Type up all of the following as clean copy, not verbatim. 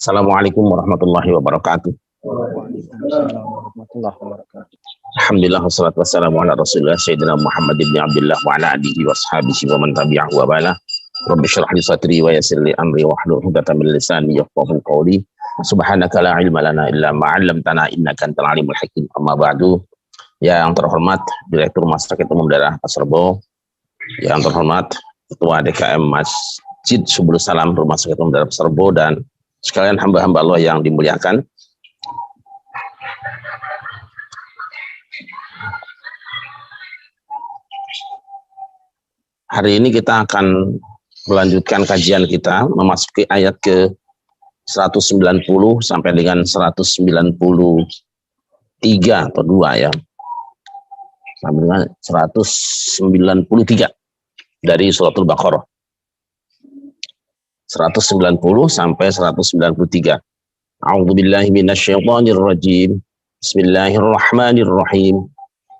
Assalamualaikum warahmatullahi wabarakatuh. Waalaikumsalam warahmatullahi wabarakatuh. Alhamdulillah wassalatu wassalamu ala Rasulillah Sayyidina Muhammad ibn Abdullah wa ala alihi wa ashabihi wa man tabi'ahu wa bala. Rabbi shrah li sadri wa yassir li amri wahlul 'uqdatam min lisani yafqahu qawli. Subhanaka la ilma lana illa ma 'allamtana innaka antal alimul hakim. Amma ba'du. Yang terhormat Direktur Rumah Sakit Umum Daerah Pasar Rebo, yang terhormat Ketua DKM Masjid Subul Salam Rumah Sakit Umum Daerah Pasar Rebo, dan sekalian hamba-hamba Allah yang dimuliakan. Hari ini kita akan melanjutkan kajian kita, memasuki ayat ke 190 sampai dengan 193 atau 2 ya. Sampai dengan 193 dari suratul Baqarah. 190 sampai 193. A'udzubillahi minasyaitonir rajim. Bismillahirrahmanirrahim.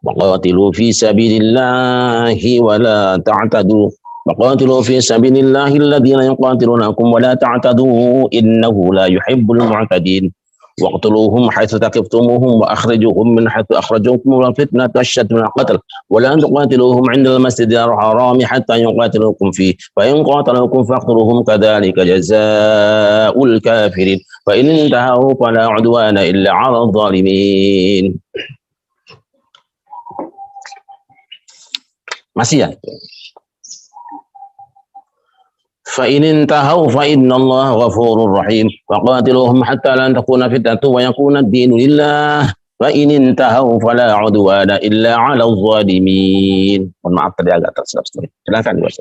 وقاتلوا في سبيل الله ولا تعتدوا وقاتلوا في سبيل الله الذين يقاتلونكم ولا تعتدوا إنه لا يحب المعتدين واقتلوهم حيث ثقفتموهم وأخرجوهم من حيث أخرجوكم والفتنة أشد من القتل ولا تقاتلوهم عند المسجد الحرام حتى يقاتلوكم فيه فإن قاتلوكم فاقتلوهم كذلك جزاء الكافرين فإن انتهوا فلا عدوان إلا على الظالمين. Masih ya? Fa in intahu fa innallaha ghafurur rahim wa qatiluhum hatta la takuna fitnatun wa yakuna ad-dinu lillah fa in intahu fala udwana illa 'alal zalimin. Mohon maaf tadi agak tersilap sedikit. Silakan Mas.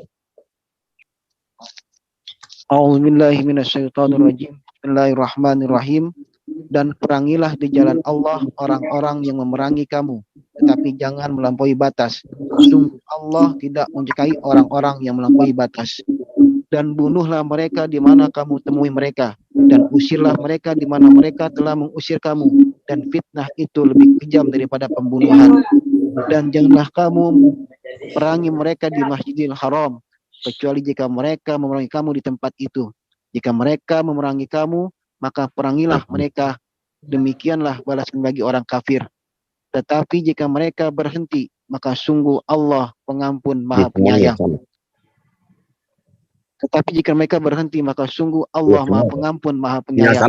A'udzubillahi minasyaitonir rajim. Bismillahirrahmanirrahim. Dan perangilah di jalan Allah orang-orang yang memerangi kamu, tetapi jangan melampaui batas. Sungguh Allah tidak menyukai orang-orang yang melampaui batas. Dan bunuhlah mereka di mana kamu temui mereka, dan usirlah mereka di mana mereka telah mengusir kamu, dan fitnah itu lebih kejam daripada pembunuhan. Dan janganlah kamu perangi mereka di Masjidil Haram, kecuali jika mereka memerangi kamu di tempat itu. Jika mereka memerangi kamu, maka perangilah mereka, demikianlah balasan bagi orang kafir. Tetapi jika mereka berhenti, maka sungguh Allah pengampun maha penyayang. Tetapi jika mereka berhenti, maka sungguh Allah maha pengampun maha penyayang.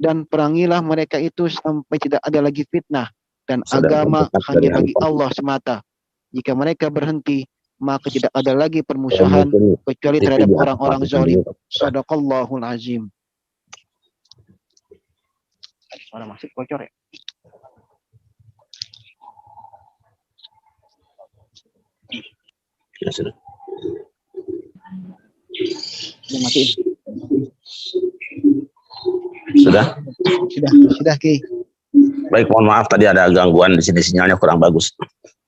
Dan perangilah mereka itu sampai tidak ada lagi fitnah, dan agama hanya bagi Allah semata. Jika mereka berhenti, maka tidak ada lagi permusuhan kecuali terhadap orang-orang zalim. Shadaqallahul azim. Suara masih bocor ya? Ya sudah. Sudah matiin. Sudah Ki. Baik, mohon maaf tadi ada gangguan di sini, sinyalnya kurang bagus.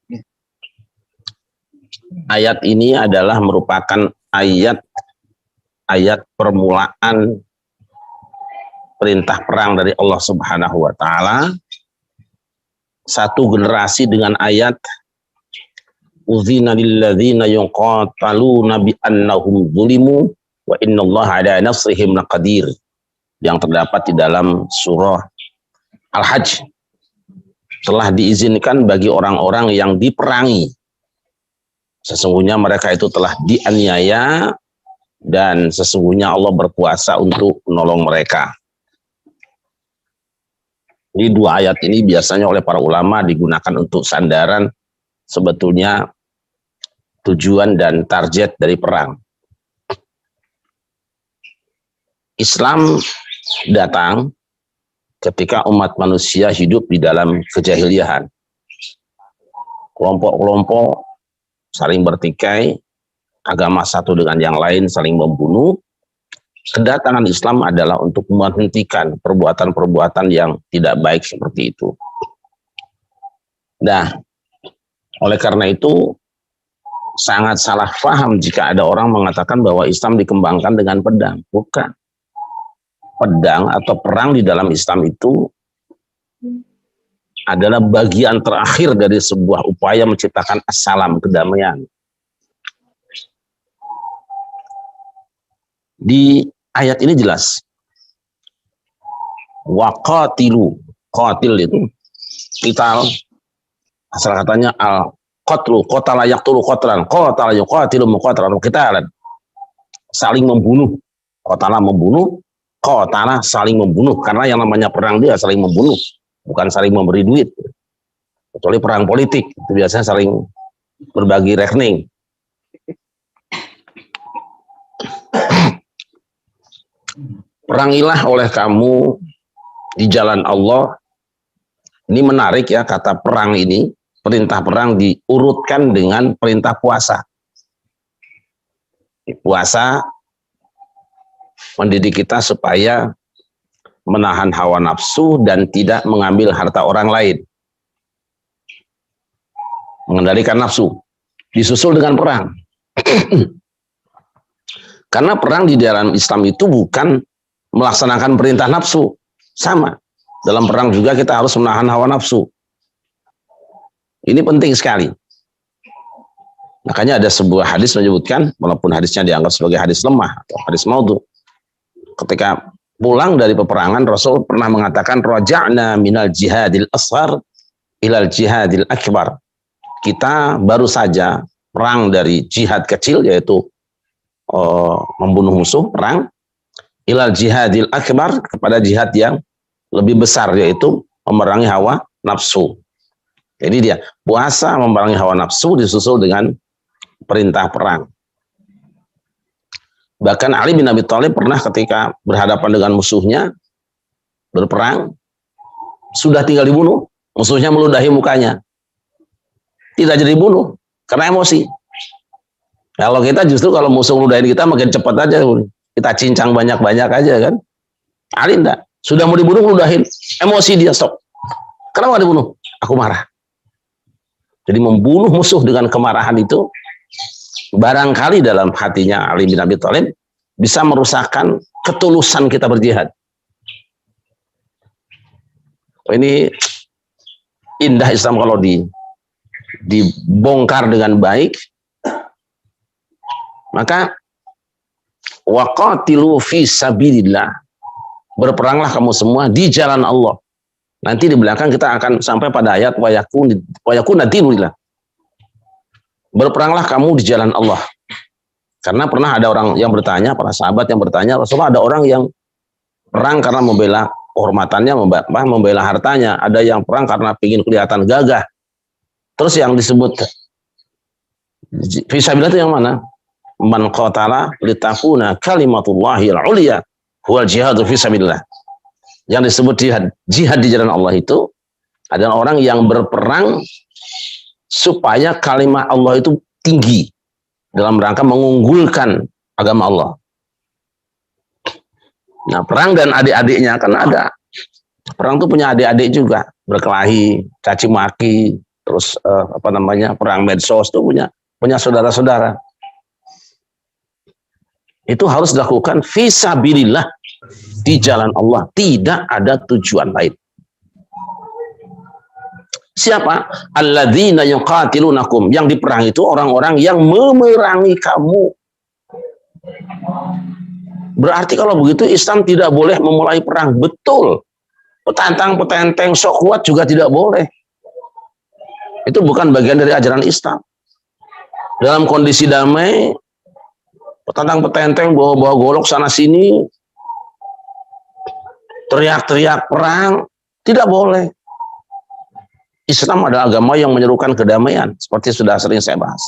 Ya. Ayat ini adalah merupakan ayat permulaan perintah perang dari Allah Subhanahu wa taala. Satu generasi dengan ayat Uzina lilladzina yuqataluna bi annahum zulimu wa innallaha ala nasrihim laqadir, yang terdapat di dalam surah Al-Hajj. Telah diizinkan bagi orang-orang yang diperangi, sesungguhnya mereka itu telah dianiaya, dan sesungguhnya Allah berkuasa untuk menolong mereka. Di 2 ayat ini biasanya oleh para ulama digunakan untuk sandaran sebetulnya tujuan dan target dari perang. Islam datang ketika umat manusia hidup di dalam kejahiliahan. Kelompok-kelompok saling bertikai, agama satu dengan yang lain saling membunuh. Kedatangan Islam adalah untuk menghentikan perbuatan-perbuatan yang tidak baik seperti itu. Nah, oleh karena itu sangat salah paham jika ada orang mengatakan bahwa Islam dikembangkan dengan pedang. Bukan. Pedang atau perang di dalam Islam itu adalah bagian terakhir dari sebuah upaya menciptakan assalam, kedamaian. Di ayat ini jelas Waqatilu, qatil itu kita asal katanya al qatlu, qatala yaqtulu qatlan, qatala yuqatilu muqatalan, qitalan. Saling membunuh. Qatala membunuh, qatala saling membunuh, karena yang namanya perang dia saling membunuh, bukan saling memberi duit. Kecuali perang politik, itu biasanya saling berbagi rekening. Perangilah oleh kamu di jalan Allah. Ini menarik ya, kata perang ini, perintah perang diurutkan dengan perintah puasa. Puasa mendidik kita supaya menahan hawa nafsu dan tidak mengambil harta orang lain. Mengendalikan nafsu. Disusul dengan perang. Karena perang di dalam Islam itu bukan melaksanakan perintah nafsu. Sama. Dalam perang juga kita harus menahan hawa nafsu. Ini penting sekali. Makanya ada sebuah hadis menyebutkan, walaupun hadisnya dianggap sebagai hadis lemah atau hadis maudhu, ketika pulang dari peperangan, Rasul pernah mengatakan, raja'na minal jihadil asghar ilal jihadil akbar. Kita baru saja perang dari jihad kecil, yaitu membunuh musuh, perang, ilal jihadil akbar, kepada jihad yang lebih besar, yaitu memerangi hawa nafsu. Jadi dia puasa memerangi hawa nafsu disusul dengan perintah perang. Bahkan Ali bin Abi Thalib pernah ketika berhadapan dengan musuhnya berperang, sudah tinggal dibunuh, musuhnya meludahi mukanya, tidak jadi dibunuh karena emosi. Kalau kita justru kalau musuh meludahin kita makin cepat aja, kita cincang banyak-banyak aja kan. Ali enggak, sudah mau dibunuh meludahin, emosi dia, stop. Kenapa dibunuh? Aku marah. Jadi membunuh musuh dengan kemarahan itu barangkali dalam hatinya Ali bin Abi Thalib bisa merusakkan ketulusan kita berjihad. Ini indah Islam kalau dibongkar dengan baik. Maka waqatilu fi sabilillah, berperanglah kamu semua di jalan Allah. Nanti di belakang kita akan sampai pada ayat wa yakuna dinulillah. Berperanglah kamu di jalan Allah. Karena pernah ada orang yang bertanya, para sahabat yang bertanya, Rasulullah, ada orang yang perang karena membela kehormatannya, membela hartanya. Ada yang perang karena ingin kelihatan gagah. Terus yang disebut fisabilillah itu yang mana? Man qatala litakuna kalimatullahi al-ulya huwal jihadu fisabilillah. Yang disebut jihad di jalan Allah itu adalah orang yang berperang supaya kalimat Allah itu tinggi dalam rangka mengunggulkan agama Allah. Nah, perang dan adik-adiknya kan ada. Perang itu punya adik-adik juga, berkelahi, caci maki, terus perang medsos itu punya saudara-saudara. Itu harus dilakukan fisabilillah, di jalan Allah, tidak ada tujuan lain. Siapa? Alladzina yuqatilunakum, yang diperang itu orang-orang yang memerangi kamu. Berarti kalau begitu Islam tidak boleh memulai perang. Betul. Petantang, petenteng, sok kuat juga tidak boleh. Itu bukan bagian dari ajaran Islam. Dalam kondisi damai, petantang, petenteng, bawa-bawa golok sana sini, teriak-teriak perang, tidak boleh. Islam adalah agama yang menyerukan kedamaian, seperti sudah sering saya bahas.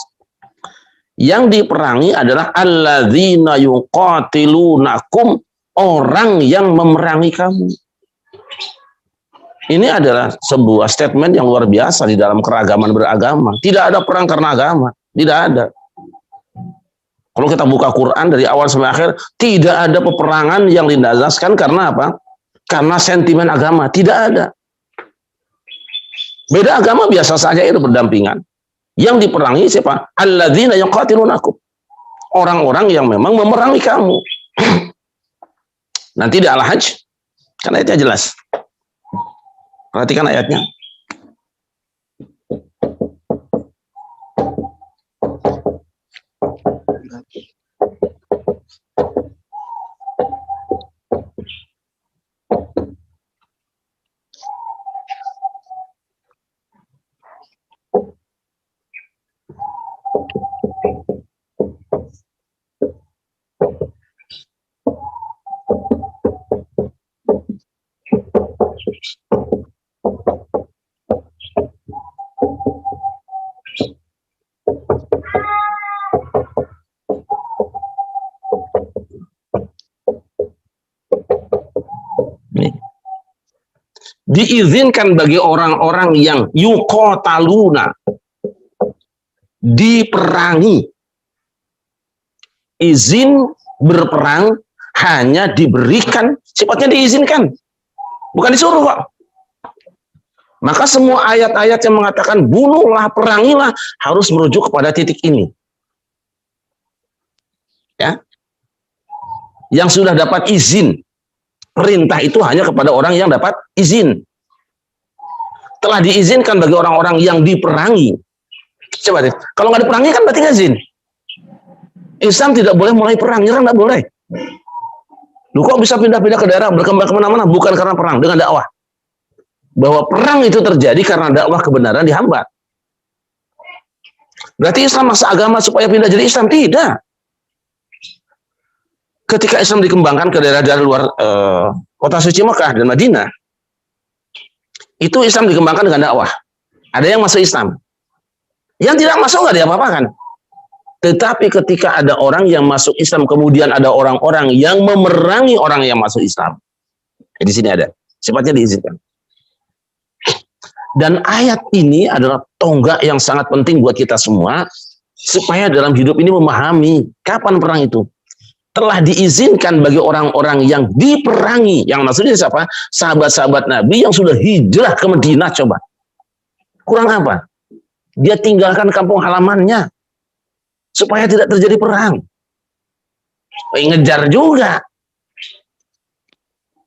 Yang diperangi adalah alladzina yuqatilunakum, orang yang memerangi kamu. Ini adalah sebuah statement yang luar biasa di dalam keragaman beragama. Tidak ada perang karena agama, tidak ada. Kalau kita buka Quran dari awal sampai akhir, tidak ada peperangan yang dinazaskan karena apa? Karena sentimen agama, tidak ada. Beda agama biasa saja itu berdampingan. Yang diperangi siapa? Alladzina yuqatilunakum. Orang-orang yang memang memerangi kamu. Nanti di Al-Hajj, kan ayatnya jelas. Perhatikan ayatnya. diizinkan bagi orang-orang yang yuqataluna, diperangi. Izin berperang hanya diberikan, sifatnya diizinkan, bukan disuruh kok. Maka semua ayat-ayat yang mengatakan bunuhlah, perangilah, harus merujuk kepada titik ini. Ya. Yang sudah dapat izin. Perintah itu hanya kepada orang yang dapat izin. Telah diizinkan bagi orang-orang yang diperangi. Coba deh, kalau nggak diperangi kan berarti nggak izin. Islam tidak boleh mulai perang, nyerang nggak boleh. Lu kok bisa pindah-pindah ke daerah, berkembang kemana-mana? Bukan karena perang, dengan dakwah. Bahwa perang itu terjadi karena dakwah kebenaran dihambat. Berarti Islam masa agama supaya pindah jadi Islam? Tidak. Ketika Islam dikembangkan ke daerah-daerah luar kota suci Mekah dan Madinah, itu Islam dikembangkan dengan dakwah. Ada yang masuk Islam, yang tidak masuk nggak diapa-apakan. Tetapi ketika ada orang yang masuk Islam, kemudian ada orang-orang yang memerangi orang yang masuk Islam, di sini ada sifatnya diizinkan. Dan ayat ini adalah tonggak yang sangat penting buat kita semua, supaya dalam hidup ini memahami kapan perang itu. Telah diizinkan bagi orang-orang yang diperangi. Yang maksudnya siapa? Sahabat-sahabat Nabi yang sudah hijrah ke Madinah. Coba. Kurang apa? Dia tinggalkan kampung halamannya supaya tidak terjadi perang. Ngejar juga.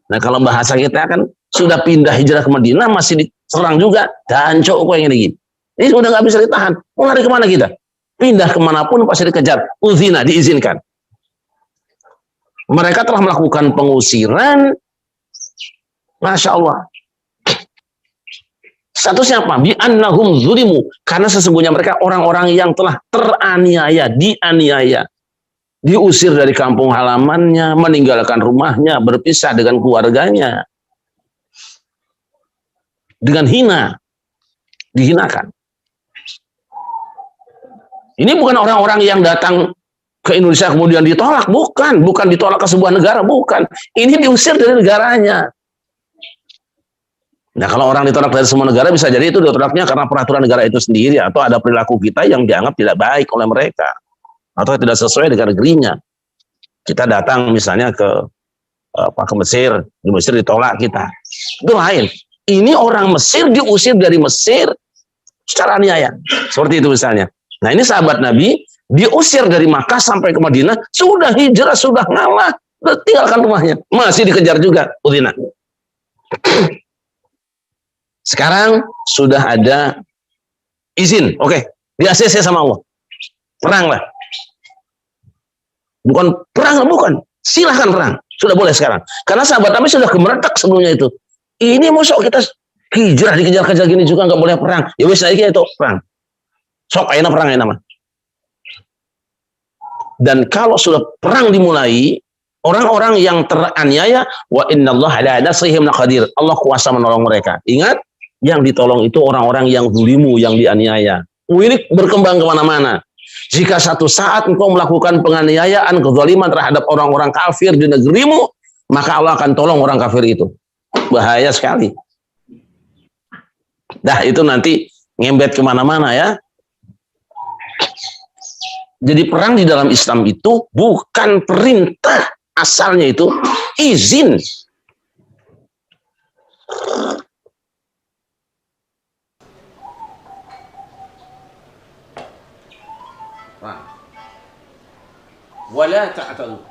Nah, kalau bahasa kita kan sudah pindah hijrah ke Madinah, masih diserang juga. Dancok kok yang ini. Ini sudah nggak bisa ditahan. Mau lari kemana kita? Pindah kemanapun pasti dikejar. Uzina, diizinkan. Mereka telah melakukan pengusiran. Masya Allah. Statusnya apa? Bi'annahum zulimu. Karena sesungguhnya mereka orang-orang yang telah teraniaya, dianiaya. Diusir dari kampung halamannya, meninggalkan rumahnya, berpisah dengan keluarganya. Dengan hina. Dihinakan. Ini bukan orang-orang yang datang ke Indonesia kemudian ditolak, bukan ditolak ke sebuah negara, bukan. Ini diusir dari negaranya. Nah, kalau orang ditolak dari semua negara bisa jadi itu ditolaknya karena peraturan negara itu sendiri, atau ada perilaku kita yang dianggap tidak baik oleh mereka, atau tidak sesuai dengan negerinya. Kita datang misalnya ke Mesir, di Mesir ditolak kita, itu lain. Ini orang Mesir diusir dari Mesir secara aniaya, seperti itu misalnya. Nah, ini sahabat Nabi diusir dari Makkah sampai ke Madinah, sudah hijrah, sudah ngalah, sudah tinggalkan rumahnya, masih dikejar juga. Udina. Sekarang sudah ada izin, oke, di ACC sama Allah, peranglah. Bukan perang, bukan, silahkan perang, sudah boleh sekarang. Karena sahabat Nabi sudah gemeretak sebelumnya itu. Ini musuh kita hijrah dikejar-kejar gini juga nggak boleh perang. Ya wes lagi itu perang. Sok ayeuna perang ayeuna mah. Dan kalau sudah perang dimulai, orang-orang yang teraniaya, wa innallaha ala nasrihim laqadir. Allah kuasa menolong mereka. Ingat, yang ditolong itu orang-orang yang zulimu, yang dianiaya. Ini berkembang kemana-mana. Jika satu saat engkau melakukan penganiayaan, kezaliman terhadap orang-orang kafir di negerimu, maka Allah akan tolong orang kafir itu. Bahaya sekali. Dah itu nanti ngembet kemana-mana ya. Jadi perang di dalam Islam itu bukan perintah, asalnya itu izin. Wala ta'tadu.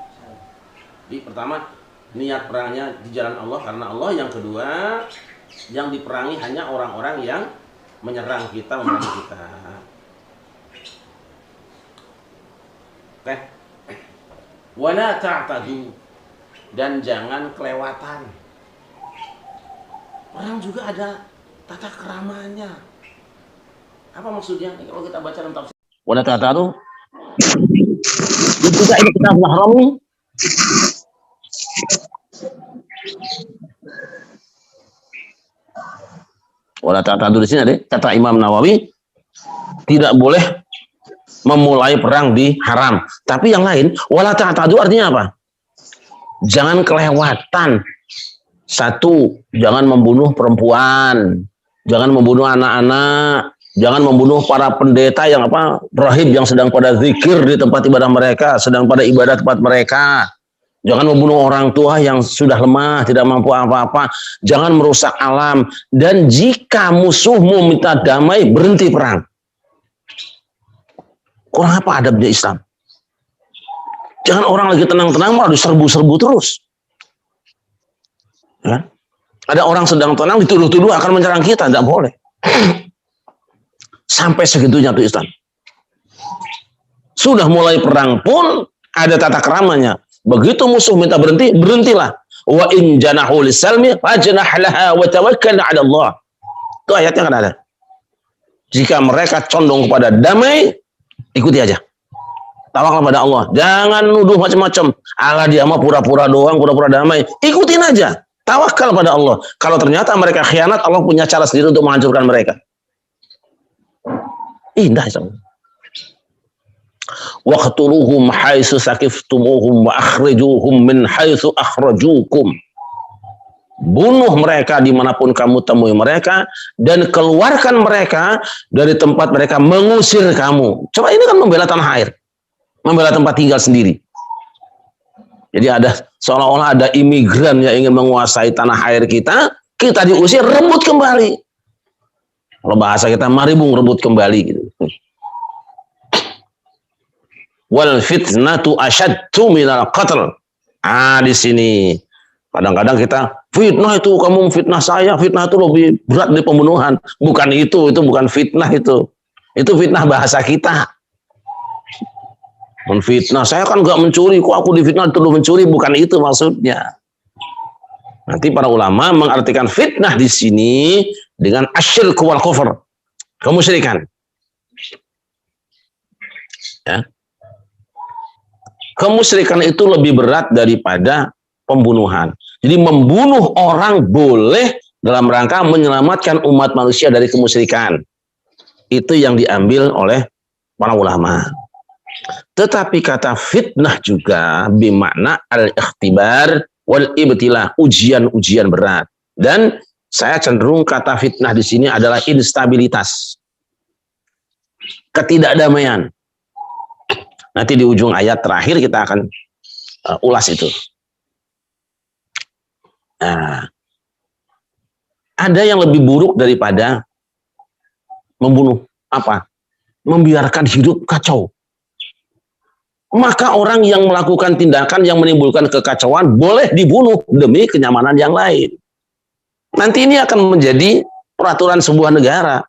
Jadi pertama niat perangnya di jalan Allah karena Allah, yang kedua yang diperangi hanya orang-orang yang menyerang kita, memerangi kita. Oke. Wala ta'tadu, dan jangan kelewatan. Perang juga ada tata keramanya. Apa maksudnya? Kalau kita baca dalam tafsir. Wala ta'tadu. Ketika ini kita mahram nih. Wala ta'tadu di sini ada kata Imam Nawawi, tidak boleh memulai perang di haram. Tapi yang lain, wala ta'tadu artinya apa? Jangan kelewatan Satu, jangan membunuh perempuan, jangan membunuh anak-anak, jangan membunuh para pendeta yang rahib yang sedang pada zikir di tempat ibadah mereka, sedang pada ibadah tempat mereka. Jangan membunuh orang tua yang sudah lemah, tidak mampu apa-apa. Jangan merusak alam. Dan jika musuhmu minta damai, berhenti perang. Kurang apa adabnya Islam? Jangan orang lagi tenang-tenang malah diserbu-serbu terus. Ya? Ada orang sedang tenang dituduh-tuduh akan menyerang kita, tidak boleh. Sampai segitunya tuh Islam. Sudah mulai perang pun ada tata keramanya. Begitu musuh minta berhenti, berhentilah. Wa in janahu lisalmi fajnah laha wa tawakkal 'ala Allah. Itu ayatnya kan ada. Jika mereka condong kepada damai, ikuti aja. Tawakal pada Allah. Jangan nuduh macam-macam. Allah dia mah pura-pura doang, pura-pura damai. Ikutin aja. Tawakal pada Allah. Kalau ternyata mereka khianat, Allah punya cara sendiri untuk menghancurkan mereka. Indah itu. Waqtuluhum haitsu saqiftumuhum wa akhrijuhum min haitsu akhrajukum. Bunuh mereka dimanapun kamu temui mereka dan keluarkan mereka dari tempat mereka mengusir kamu. Coba ini kan membela tanah air, membela tempat tinggal sendiri. Jadi ada seolah-olah ada imigran yang ingin menguasai tanah air kita diusir, rebut kembali. Kalau bahasa kita maribung, rebut kembali gitu. Wal fitnatu asyaddu minal qatl. Di sini kadang-kadang kita fitnah itu kamu fitnah saya, fitnah itu lebih berat dari pembunuhan. Bukan itu bukan fitnah itu. Itu fitnah bahasa kita. Menfitnah saya kan nggak mencuri, kok aku difitnah tuduh mencuri, bukan itu maksudnya. Nanti para ulama mengartikan fitnah di sini dengan asyirk wal kufur, kemusyrikan. Ya. Kemusyrikan itu lebih berat daripada pembunuhan. Jadi membunuh orang boleh dalam rangka menyelamatkan umat manusia dari kemusyrikan. Itu yang diambil oleh para ulama. Tetapi kata fitnah juga bermakna al-ikhtibar wal ibtilah, ujian-ujian berat. Dan saya cenderung kata fitnah di sini adalah instabilitas, ketidakdamaian. Nanti di ujung ayat terakhir kita akan ulas itu. Nah, ada yang lebih buruk daripada membunuh. Apa? Membiarkan hidup kacau. Maka orang yang melakukan tindakan yang menimbulkan kekacauan boleh dibunuh demi kenyamanan yang lain. Nanti ini akan menjadi peraturan sebuah negara.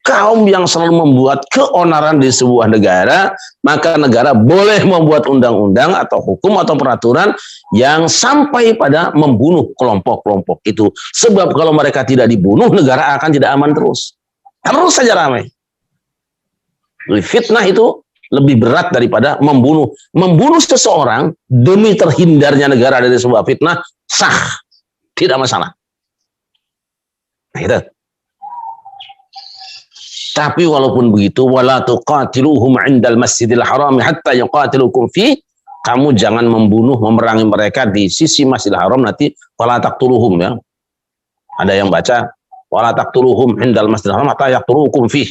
Kaum yang selalu membuat keonaran di sebuah negara, maka negara boleh membuat undang-undang atau hukum atau peraturan yang sampai pada membunuh kelompok-kelompok itu. Sebab kalau mereka tidak dibunuh, negara akan tidak aman terus. Terus saja ramai. Fitnah itu lebih berat daripada membunuh. Membunuh seseorang demi terhindarnya negara dari sebuah fitnah, sah. Tidak masalah. Nah, itu. Tapi walaupun begitu, wala tuqatiluhum 'indal masjidil haram hatta yuqatilukum fi, kamu jangan membunuh, memerangi mereka di sisi Masjidil Haram, nanti wala taqtuluhum ya. Ada yang baca wala taqtuluhum 'indal masjidil haram hatta yaqtulukum fi.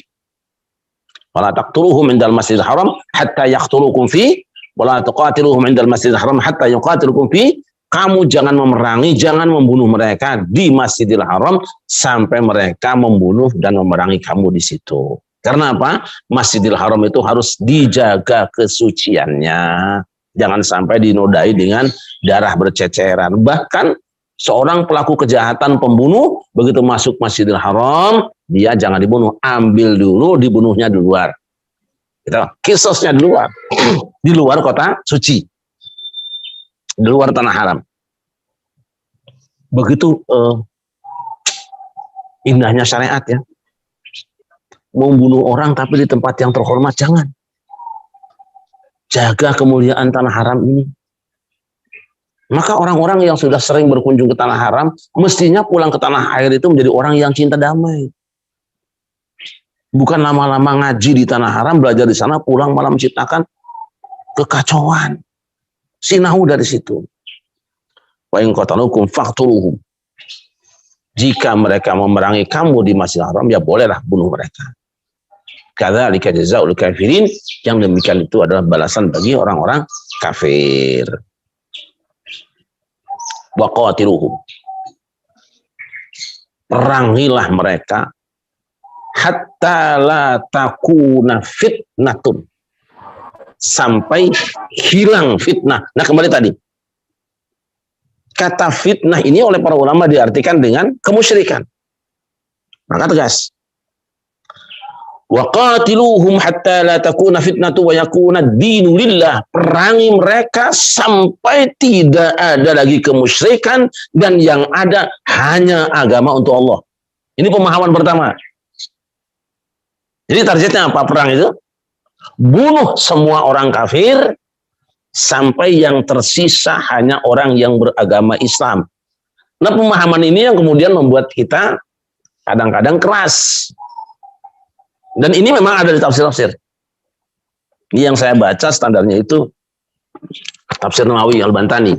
Wala taqtuluhum 'indal masjidil haram hatta yaqtulukum fi, wala tuqatiluhum 'indal masjidil haram hatta yuqatilukum fi. Kamu jangan memerangi, jangan membunuh mereka di Masjidil Haram sampai mereka membunuh dan memerangi kamu di situ. Karena apa? Masjidil Haram itu harus dijaga kesuciannya. Jangan sampai dinodai dengan darah berceceran. Bahkan seorang pelaku kejahatan pembunuh, begitu masuk Masjidil Haram, dia jangan dibunuh. Ambil dulu, dibunuhnya di luar. Kisosnya di luar. Di luar kota suci. Di luar tanah haram. Begitu indahnya syariat ya. Membunuh orang tapi di tempat yang terhormat, jangan. Jaga kemuliaan tanah haram ini. Maka orang-orang yang sudah sering berkunjung ke tanah haram, mestinya pulang ke tanah air itu menjadi orang yang cinta damai. Bukan lama-lama ngaji di tanah haram, belajar di sana, pulang malah menciptakan kekacauan. Sinahu dari situ. Wa in qatalukum faqtuluhum. Jika mereka memerangi kamu di Masjidil Haram, ya bolehlah bunuh mereka. Kadzalika jazaa'ul kafirin, yang demikian itu adalah balasan bagi orang-orang kafir. Wa qatiluhum, perangilah mereka hatta la takuna fitnatun, sampai hilang fitnah. Nah, kembali tadi, kata fitnah ini oleh para ulama diartikan dengan kemusyrikan. Maka tegas, wa qatiluhum hatta la takuna fitnatu wa yakuna ad-dinu lillah, perangi mereka sampai tidak ada lagi kemusyrikan dan yang ada hanya agama untuk Allah. Ini pemahaman pertama. Jadi targetnya apa perang itu? Bunuh semua orang kafir sampai yang tersisa hanya orang yang beragama Islam. Nah, pemahaman ini yang kemudian membuat kita kadang-kadang keras. Dan ini memang ada di tafsir-tafsir. Ini yang saya baca standarnya itu tafsir Nawawi Al-Bantani.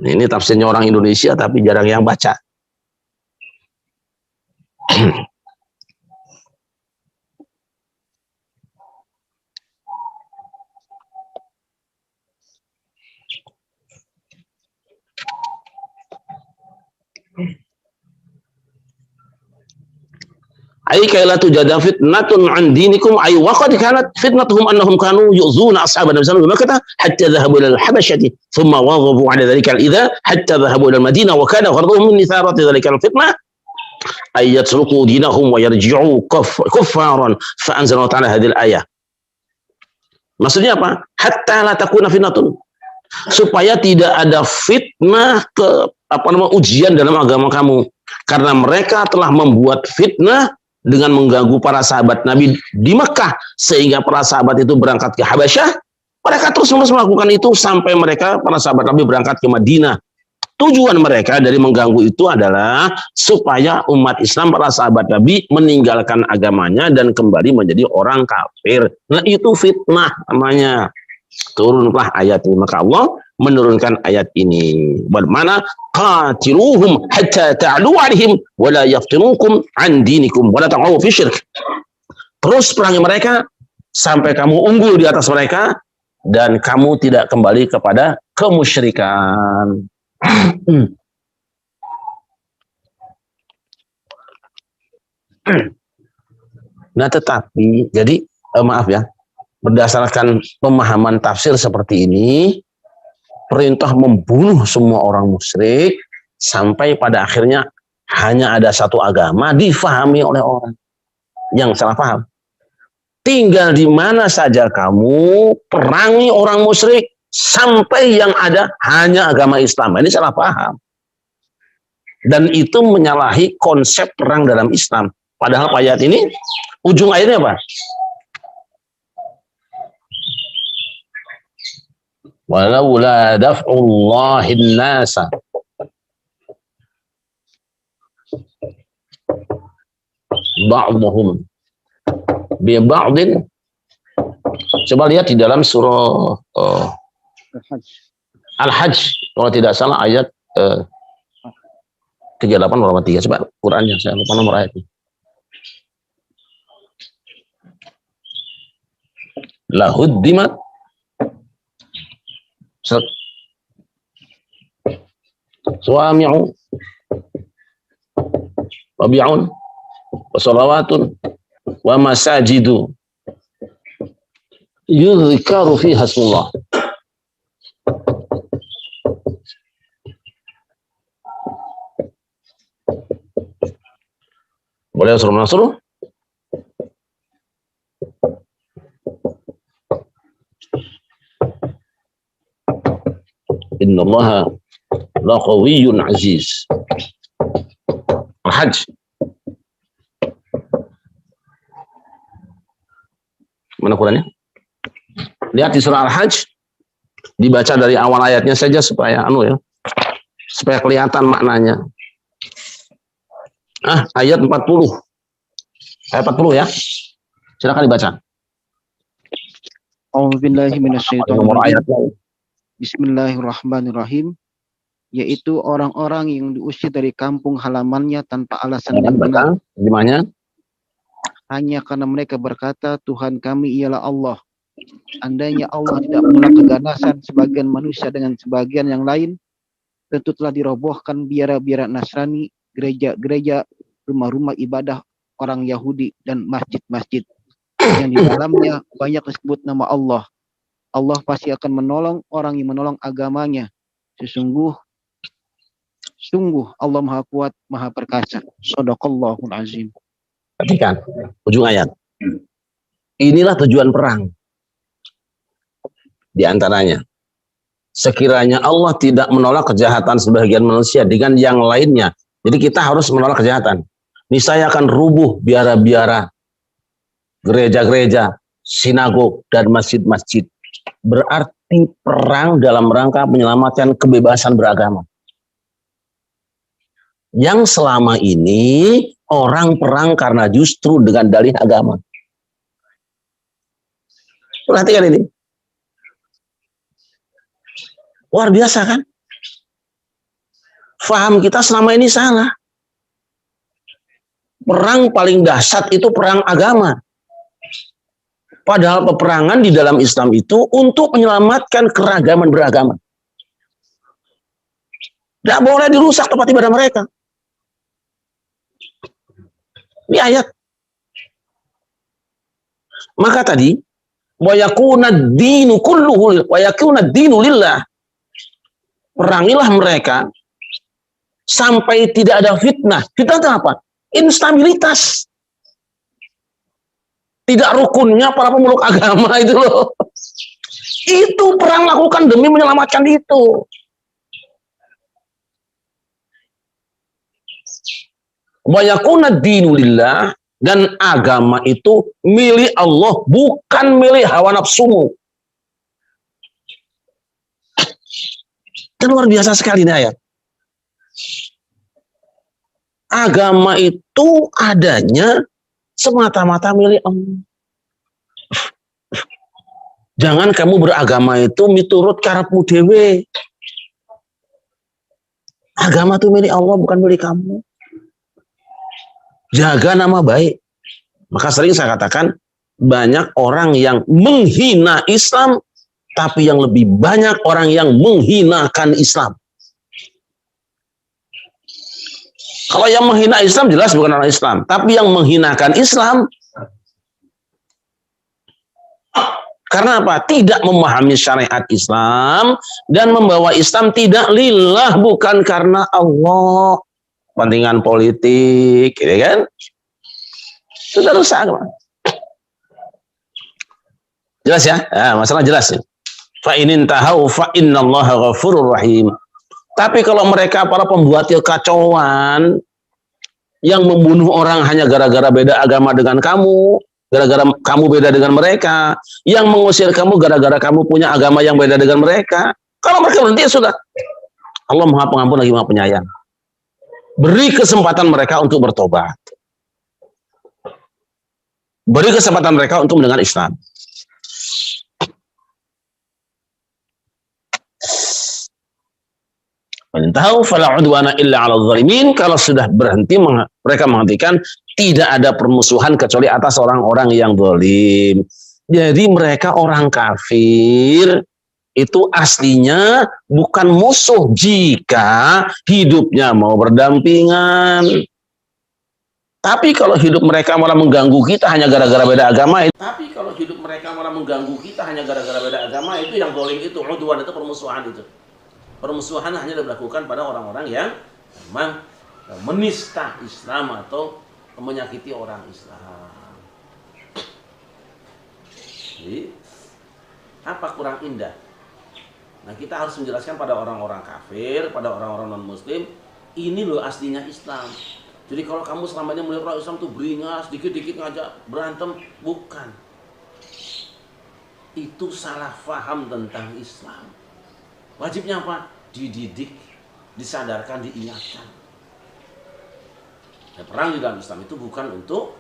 Ini tafsirnya orang Indonesia tapi jarang yang baca. Ai kaila tujada fitnatun an dinikum ay wa qad kanat fitnatuhum annahum kanu yu'zuna ashaban nabi sallallahu alaihi wasallam hatta dhahabu ila al-habashati thumma wadhabu ala dhalika al-idha hatta dhahabu ila al-madinah wa kana gharduhum min itharati dhalika al-fitnah ay yatruku dinahum wa yarji'u kuffaran fa anzala ta'ala hadhihi al-ayah. Maksudnya apa? Hatta la takuna fitnatun, supaya tidak ada fitnah ujian dalam agama kamu, karena mereka telah membuat fitnah dengan mengganggu para sahabat Nabi di Mekah, sehingga para sahabat itu berangkat ke Habasyah. Mereka terus-menerus melakukan itu sampai mereka, para sahabat Nabi, berangkat ke Madinah. Tujuan mereka dari mengganggu itu adalah supaya umat Islam, para sahabat Nabi, meninggalkan agamanya dan kembali menjadi orang kafir. Nah, itu fitnah namanya. Turunlah ayat ini, maka Allah menurunkan ayat ini bermakna qatiluhum hatta ta'lu 'alaihim wa la yaftinukum 'an dinikum wa la taqaw fi syirk. Terus perangi mereka sampai kamu unggul di atas mereka dan kamu tidak kembali kepada kemusyrikan. Nah, tetapi jadi maaf ya, berdasarkan pemahaman tafsir seperti ini, perintah membunuh semua orang musyrik sampai pada akhirnya hanya ada satu agama difahami oleh orang yang salah paham. Tinggal di mana saja kamu perangi orang musyrik sampai yang ada hanya agama Islam. Ini salah paham. Dan itu menyalahi konsep perang dalam Islam. Padahal ayat ini, ujung ayatnya apa? Walaula daf'ullahin nasa ba'dhum bi ba'din. Coba lihat di dalam surah Al-Hajj, kalau tidak salah ayat 38 nomor 3. Coba Qurannya, saya lupa nomor ayatnya. Lahuddimat suami'u wa bi'un wa salawatun wa masajidu yudhkaru fiha ismullah. Boleh suruh. Innallaha laqawiyyun aziz. Al-Hajj. Mana Qurannya? Lihat di surah Al-Hajj, dibaca dari awal ayatnya saja supaya supaya kelihatan maknanya. Ayat 40. Ayat 40 ya. Silakan dibaca. A'udzubillahi minasyaitonir Nomor ayat. Bismillahirrahmanirrahim. yaitu orang-orang yang diusir dari kampung halamannya tanpa alasan yang benar, Gimana? hanya karena mereka berkata, Tuhan kami ialah Allah. Andainya Allah tidak menolak keganasan sebagian manusia dengan sebagian yang lain, tentu telah dirobohkan biara-biara Nasrani, gereja-gereja, rumah-rumah ibadah orang Yahudi, dan masjid-masjid yang di dalamnya banyak disebut nama Allah. Allah pasti akan menolong orang yang menolong agamanya. Sungguh Allah Maha Kuat, Maha Perkasa. Shadaqallahul Azim. Perhatikan ujung ayat. Inilah tujuan perang. Di antaranya, sekiranya Allah tidak menolak kejahatan sebagian manusia dengan yang lainnya, jadi kita harus menolak kejahatan. Niscaya akan rubuh biara-biara, gereja-gereja, sinagog, dan masjid-masjid. Berarti perang dalam rangka menyelamatkan kebebasan beragama. Yang selama ini orang perang karena justru dengan dalih agama. Perhatikan ini. Luar biasa kan? Faham kita selama ini salah. Perang paling dahsyat itu perang agama. Padahal peperangan di dalam Islam itu untuk menyelamatkan keragaman beragama. Tidak boleh dirusak tempat ibadah mereka. Ini ayat. Maka tadi, wa yakuna ad-dinu kulluhu wa yakuna ad-dinu lillah. Perangilah mereka sampai tidak ada fitnah. Fitnah itu apa? Instabilitas. Tidak rukunnya para pemeluk agama itu loh. Itu perang lakukan demi menyelamatkan itu. Wa yakuna ad-dinu lillah, dan agama itu milik Allah, bukan milik hawa nafsumu. Kan luar biasa sekali ini ayat. Agama itu adanya semata-mata milik Allah. Jangan kamu beragama itu miturut karepmu dewe. Agama itu milik Allah, bukan milik kamu. Jaga nama baik. Maka sering saya katakan, banyak orang yang menghina Islam, tapi yang lebih banyak orang yang menghinakan Islam. Kalau yang menghina Islam jelas bukan orang Islam, tapi yang menghinakan Islam karena apa? Tidak memahami syariat Islam dan membawa Islam tidak lillah, bukan karena Allah. Kepentingan politik, gitu kan? Sudah rusak. Jelas ya? Masalah jelas ya. Fa inin tahau fa innallaha ghafurur rahim. Tapi kalau mereka para pembuat kekacauan yang membunuh orang hanya gara-gara beda agama dengan kamu, gara-gara kamu beda dengan mereka, yang mengusir kamu gara-gara kamu punya agama yang beda dengan mereka, kalau mereka berhenti ya sudah. Allah Maha Pengampun lagi Maha Penyayang. Beri kesempatan mereka untuk bertobat. Beri kesempatan mereka untuk mendengar Islam. Tahu fala udwana illa 'alal zalimin. Kalau sudah berhenti mereka menghentikan, tidak ada permusuhan kecuali atas orang-orang yang zalim. Jadi mereka orang kafir itu aslinya bukan musuh jika hidupnya mau berdampingan. Tapi kalau hidup mereka malah mengganggu kita hanya gara-gara beda agama itu. Tapi kalau hidup mereka malah mengganggu kita hanya gara-gara beda agama, itu yang zalim, itu udwan, itu permusuhan itu. Permusuhan hanya dilakukan pada orang-orang yang memang menista Islam atau menyakiti orang Islam. Jadi, apa kurang indah? Nah, kita harus menjelaskan pada orang-orang kafir, pada orang-orang non-muslim, ini loh aslinya Islam. Jadi kalau kamu selama ini melihat orang Islam tuh beringas, dikit-dikit ngajak berantem, bukan. Itu salah faham tentang Islam. Wajibnya apa? Dididik, disadarkan, diingatkan. Dan perang di dalam Islam itu bukan untuk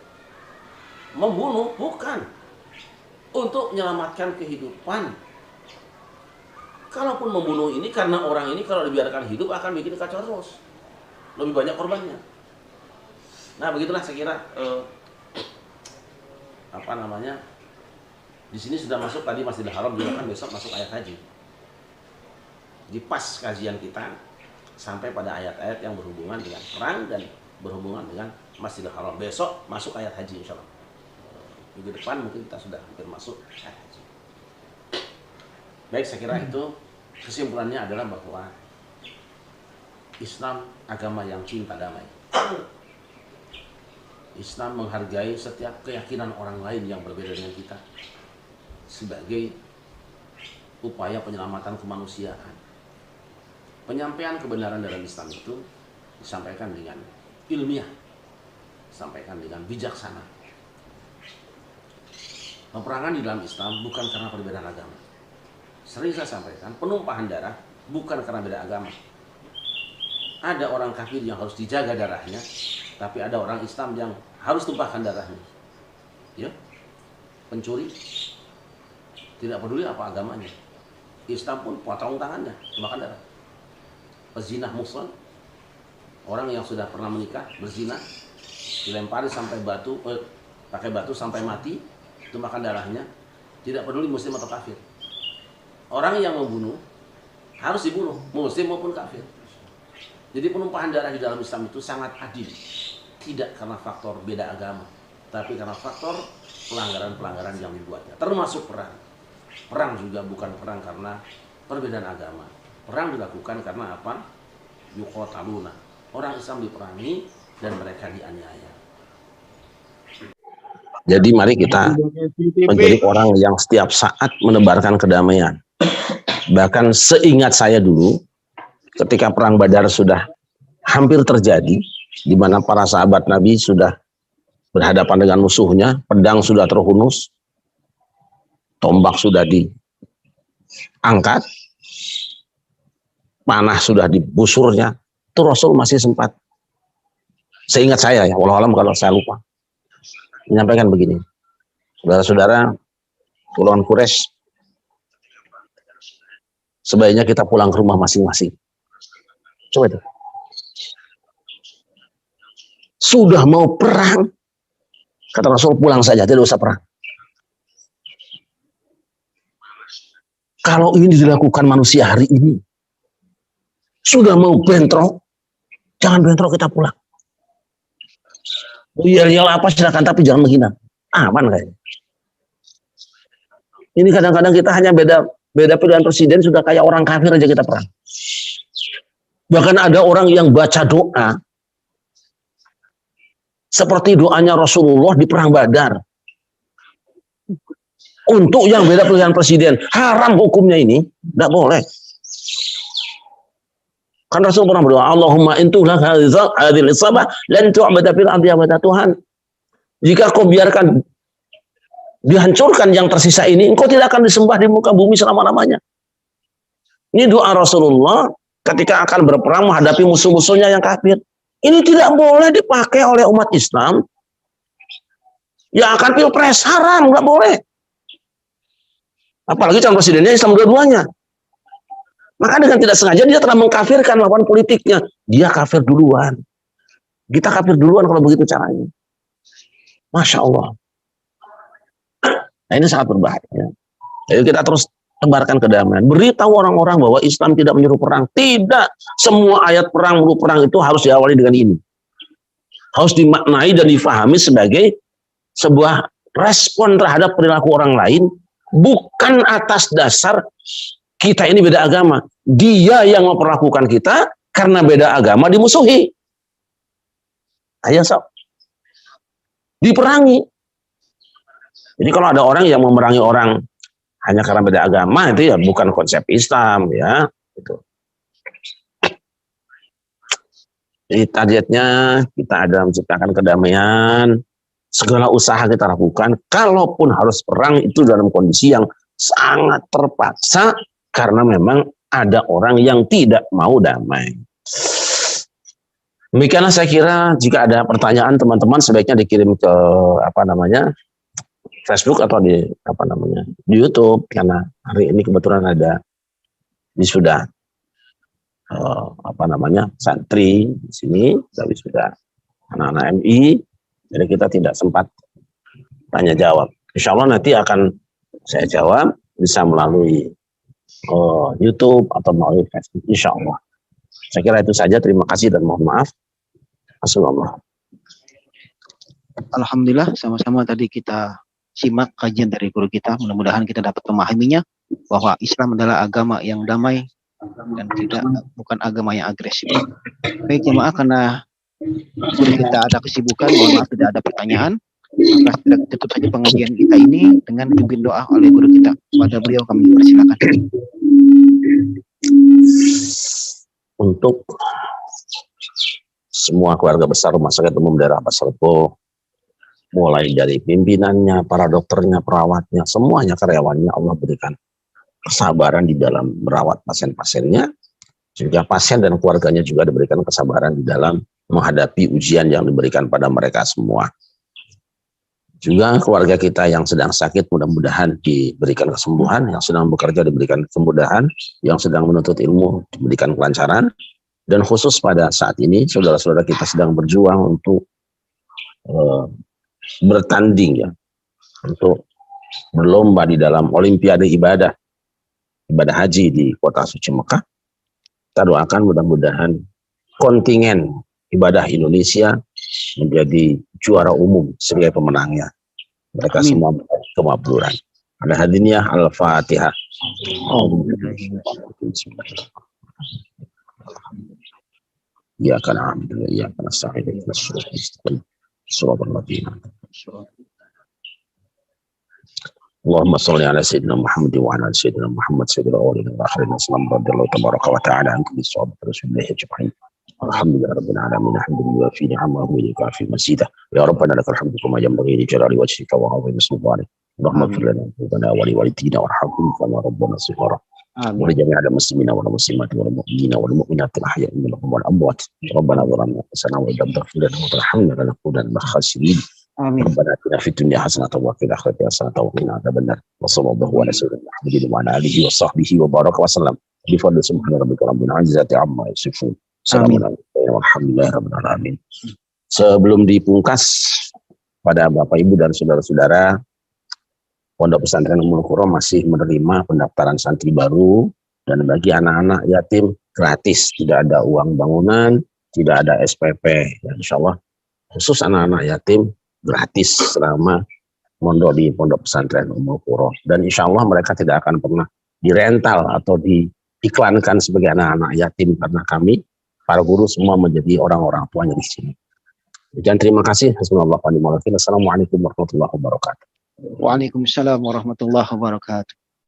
membunuh, bukan. Untuk menyelamatkan kehidupan. Kalaupun membunuh ini karena orang ini kalau dibiarkan hidup akan bikin kacau terus, lebih banyak korbannya. Nah begitulah saya kira di sini sudah masuk tadi Masjidil Haram, juga kan besok masuk ayat haji. Di pas kajian kita sampai pada ayat-ayat yang berhubungan dengan perang dan berhubungan dengan Masjidil Haram. Besok masuk ayat haji insya Allah. Minggu depan mungkin kita sudah hampir masuk ayat haji. Baik, saya kira itu kesimpulannya adalah bahwa Islam agama yang cinta damai. Islam menghargai setiap keyakinan orang lain yang berbeda dengan kita sebagai upaya penyelamatan kemanusiaan. Penyampaian kebenaran dalam Islam itu disampaikan dengan ilmiah, disampaikan dengan bijaksana. Peperangan di dalam Islam bukan karena perbedaan agama. Sering saya sampaikan, penumpahan darah bukan karena beda agama. Ada orang kafir yang harus dijaga darahnya, tapi ada orang Islam yang harus tumpahkan darahnya. Ya, pencuri tidak peduli apa agamanya, Islam pun potong tangannya, tumpahkan darah. Pezinah muslim, orang yang sudah pernah menikah berzina, dilempari sampai pakai batu sampai mati, tumpahkan darahnya, tidak peduli muslim atau kafir. Orang yang membunuh harus dibunuh, muslim maupun kafir. Jadi penumpahan darah di dalam Islam itu sangat adil. Tidak karena faktor beda agama, tapi karena faktor pelanggaran-pelanggaran yang dibuatnya. Termasuk perang. Perang juga bukan perang karena perbedaan agama. Perang dilakukan karena apa? Yuqataluna. Orang Islam diperangi dan mereka dianiaya. Jadi mari kita menjadi orang yang setiap saat menebarkan kedamaian. Bahkan seingat saya dulu, ketika perang Badar sudah hampir terjadi, di mana para sahabat Nabi sudah berhadapan dengan musuhnya, pedang sudah terhunus, tombak sudah diangkat, panah sudah di busurnya, itu Rasul masih sempat, seingat saya ya, walau alam kalau saya lupa, menyampaikan begini, saudara-saudara, Pulauan Quraisy, sebaiknya kita pulang ke rumah masing-masing. Coba itu. Sudah mau perang, kata Rasul, pulang saja, tidak usah perang. Kalau ini dilakukan manusia hari ini, sudah mau bentrok, jangan bentrok, kita pulang. Yel-yel apa silakan, tapi jangan menghina. Aman kayaknya. Ini kadang-kadang kita hanya beda pilihan presiden, sudah kayak orang kafir aja kita perang. Bahkan ada orang yang baca doa seperti doanya Rasulullah di perang Badar. Untuk yang beda pilihan presiden, haram hukumnya ini, tidak boleh. Kan Rasul pernah berdoa, Allahumma intulah hadhil isabah lan tu'bada fil ardi abada. Tuhan, jika kau biarkan dihancurkan yang tersisa ini, engkau tidak akan disembah di muka bumi selama-lamanya. Ini doa Rasulullah ketika akan berperang menghadapi musuh-musuhnya yang kafir. Ini tidak boleh dipakai oleh umat Islam yang akan pilpres, haram, nggak boleh. Apalagi calon presidennya Islam dua-duanya. Maka dengan tidak sengaja dia telah mengkafirkan lawan politiknya. Dia kafir duluan. Kita kafir duluan kalau begitu caranya. Masya Allah. Nah, ini sangat berbahaya. Jadi kita terus tebarkan kedamaian. Beritahu orang-orang bahwa Islam tidak menyuruh perang. Tidak. Semua ayat perang, menyuruh perang itu harus diawali dengan ini. Harus dimaknai dan difahami sebagai sebuah respon terhadap perilaku orang lain. Bukan atas dasar kita ini beda agama. Dia yang memperlakukan kita karena beda agama dimusuhi. Ayo sok. Diperangi. Jadi kalau ada orang yang memerangi orang hanya karena beda agama, itu ya bukan konsep Islam ya. Gitu. Jadi targetnya kita ada menciptakan kedamaian. Segala usaha kita lakukan. Kalaupun harus perang itu dalam kondisi yang sangat terpaksa karena memang ada orang yang tidak mau damai. Demikianlah saya kira, jika ada pertanyaan teman-teman sebaiknya dikirim ke Facebook atau di YouTube, karena hari ini kebetulan ada wisuda santri di sini, sudah wisuda anak-anak MI, jadi kita tidak sempat tanya jawab. Insya Allah nanti akan saya jawab, bisa melalui YouTube atau melalui Facebook, insya Allah. Saya kira itu saja, terima kasih dan mohon maaf. Assalamualaikum. Alhamdulillah, sama-sama tadi kita simak kajian dari guru kita. Mudah-mudahan kita dapat memahaminya bahwa Islam adalah agama yang damai dan bukan agama yang agresif. Baik jemaah, karena guru kita ada kesibukan, mohon maaf tidak ada pertanyaan. Maka kita tutup saja pengajian kita ini dengan pimpin doa oleh guru kita. Pada beliau kami persilakan. Untuk semua keluarga besar Rumah Sakit Umum Daerah Pasar Rebo, mulai dari pimpinannya, para dokternya, perawatnya, semuanya karyawannya, Allah berikan kesabaran di dalam merawat pasien-pasiennya, sehingga pasien dan keluarganya juga diberikan kesabaran di dalam menghadapi ujian yang diberikan pada mereka semua. Juga keluarga kita yang sedang sakit mudah-mudahan diberikan kesembuhan, yang sedang bekerja diberikan kemudahan, yang sedang menuntut ilmu diberikan kelancaran, dan khusus pada saat ini saudara-saudara kita sedang berjuang untuk bertanding, ya, untuk berlomba di dalam olimpiade ibadah haji di kota suci Mekah. Kita doakan mudah-mudahan kontingen ibadah Indonesia menjadi juara umum sebagai pemenangnya. Mereka semua kemakburan. Ada hadiniyah Al-Fatihah. Ya kana alhamdulillah, ya kana sa'id, Allahumma salli ala sayyidina Muhammad wa ala sayyidina Muhammad sayyidil awwalin wal akhirin. Sallallahu tabaraka wa ta'ala ankum bi sawab rasulillah ajma'in. Alhamdulillah rabbil alamin, alhamdulillah fi ni'amahu wa yukafi masidah. Ya rabbana lakal hamdu kama yanbaghi li jalali wajhika wa 'azimi sultanik. Allahumma ighfir lana dhunubana wa li walidina warhamhum kama rabbana shighara. Wa li jami'il muslimina wal muslimati wal mu'minina wal mu'minati al-ahya'i minhum wal amwat. Rabbana zalamna anfusana wa illam taghfir lana wa tarhamna lanakunanna minal khasirin. Amin. Rabbana atina fid dunya hasanatan wa fil akhirati hasanatan wa qina adzabannar. Wa sallallahu ala sayyidina Muhammadin wa ala alihi wa sahbihi wa baraka wa sallam. Bi fadli subhana rabbika rabbil izzati amma yasifun. Alhamdulillahirrahmanirrahim. Sebelum dipungkas, pada Bapak Ibu dan saudara-saudara, Pondok Pesantren Ummul Qura masih menerima pendaftaran santri baru, dan bagi anak-anak yatim gratis, tidak ada uang bangunan, tidak ada SPP. Dan insya Allah khusus anak-anak yatim gratis selama mondok di Pondok Pesantren Ummul Qura. Dan insya Allah mereka tidak akan pernah dirental atau diiklankan sebagai anak-anak yatim, karena kami para guru semua menjadi orang-orang tuanya di sini. Dan terima kasih. Assalamualaikum warahmatullahi wabarakatuh. Waalaikumsalam warahmatullahi wabarakatuh.